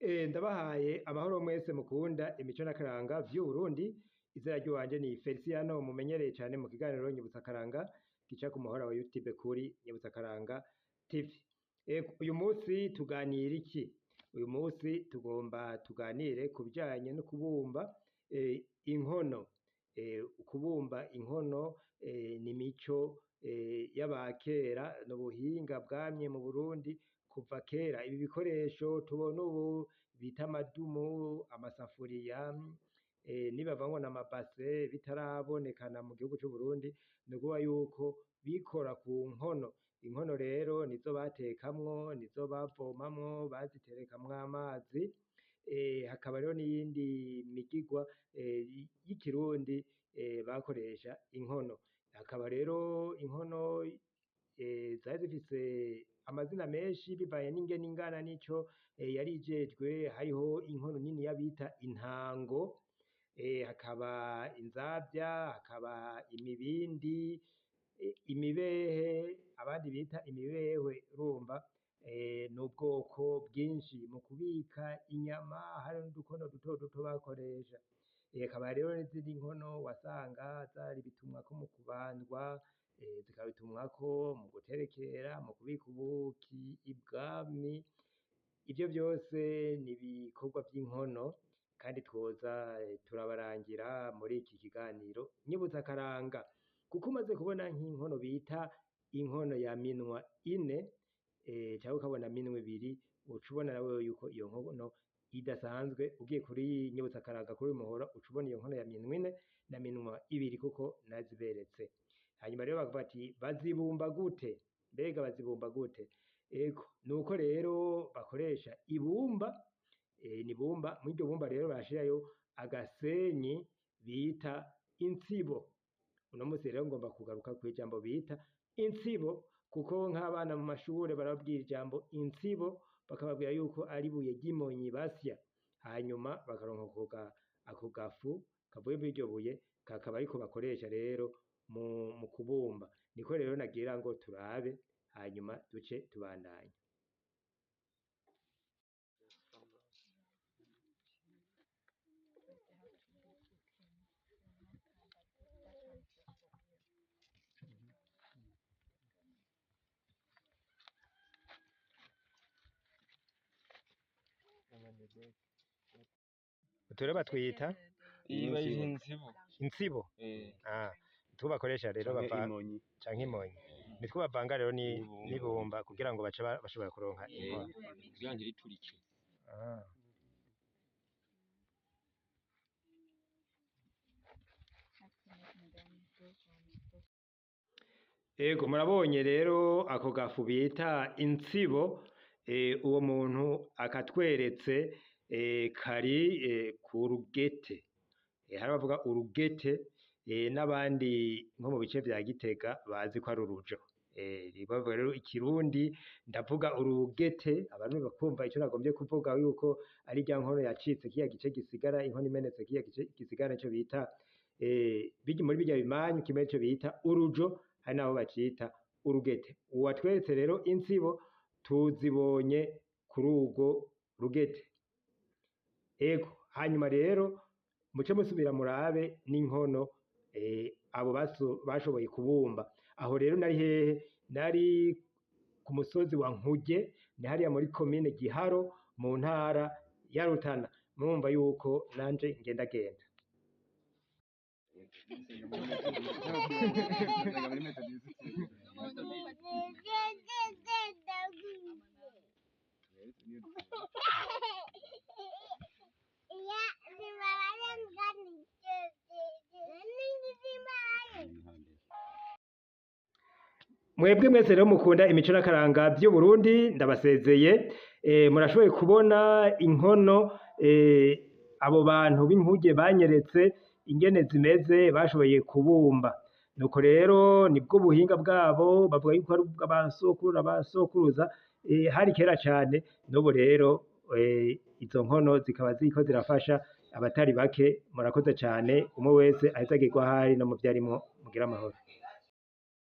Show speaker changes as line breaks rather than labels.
Ndabahaye amahoro mwese mukunda imico n'akaranga vy'Uburundi, izina ry'iwanje ni Feliciano mumenyereye cane mu kiganiro Nyibutsa Akaranga gica ku muhora wa YouTube kuri Nyibutsa Akaranga TV. Uyu munsi tuganira iki? Uyu munsi tugomba tuganire ku bijanye no kubumba inkono. Kubumba inkono ni imico y'abakera, n'ubuhinga bwamye mu Burundi kuva kera. Ibi bikoresho tubona ubu bita amadumu, amasafuriya, nibavamwo n'amabase bitarabonekana mu gihugu c'Uburundi, ni ukuvuga yuko bikora ku nkono. Inkono rero nizo batekamwo, nizo bavomamwo, baziterekamwo amazi, hakaba rero n'iyindi migigwa y'ikirundi bakoresha inkono. Hakaba rero inkono zari zifise amazina menshi bivanye n'ingene ingana n'ico yari ijejwe. Hariho inkono niniya bita intango, hakaba inzavya, hakaba imibindi, imibehe abandi bita imibehwe. Urumva n'ubwoko bwinshi mu kubika inyama, hari n'udukono duto duto bakoresha. Hakaba rero n'izindi nkono wasanga zari bitumwako mu kubandwa, zikabitumwako mu guterekera, mu kubika ubuki ibwami. Ivyo vyose ni ibikorwa vy'inkono, kandi twoza turabarangira muri iki kiganiro Nyibutsa Akaranga. Kuko umaze kubona nk'inkono bita inkono ya minwa ine, canke ukabona minwa ibiri, uca ubona nawe yuko iyo nkono idasanzwe. Ugiye kuri Nyibutsa Akaranga kuri uyu muhora uca ubona iyo nkono ya minwa ine na minwa ibiri kuko naziberetse. Hanyuma rero bavuga bati bazibumba gute? Mbega bazibumba gute? Nuko rero bakoresha ibumba, n'ibumba. Muri iryo bumba rero barashirayo agasenyi bita intsibo. Uno musi rero ngomba kugaruka kw'ijambo bita intsibo, kuko nk'abana mu mashure barababwira ijambo intsibo, bakababwira yuko ari ibuye ry'imonyi basya, hanyuma bakaronka ako gafu kavuye muri iryo buye, kakaba ariko bakoresha rero mu kubumba. Niko rero nagira ngo turabe, hanyuma duce tubandanya. Uture batwita intsibo. Nitwo bakoresha rero canke imonyi, nitwo bavanga rero n'ibumba kugira ngo bace bashobora kuronka inkono. Murabonye rero ako gafu bita intsibo, uwo muntu akatweretse kari ku rugete. Hari abavuga urugete, n'abandi nko mu bice vya Gitega bazi ko ari urujo. Bavuga rero ikirundi ndavuga urugete, abantu bakumva ico nagombye kuvuga yuko ari rya nkono yacitse, kiya gice gisigara, inkono imenetse, kiya gice gisigara nico bita muri birya bimanyu, kimwe nico bita urujo, hari naho bacita urugete. Uwatweretse rero intsibo tuzibonye kuri urwo rugete. Hanyuma rero muce musubira murabe n'inkono abo bashoboye kubumba. Aho rero nari hehe? Nari ku musozi wa Nkuge, ni hariya muri komine Giharo mu ntara ya Rutana. Murumva yuko nanje ngendagenda. Mwebwe mwese rero mukunda imico n'akaranga vy'Uburundi, ndabasezeye. Murashoboye kubona inkono abo bantu b'Inkuge banyeretse ingene zimeze, bashoboye kubumba. Nuko rero nibwo buhinga bwabo, bavuga yuko ari ubw'abasokuru n'abasokuruza, hari kera cane. N'ubu rero izo nkono zikaba ziriko zirafasha abatari bake. Murakoze cane, umwe wese ahezagirwe ahari no mu vyo arimwo. Mugire amahoro.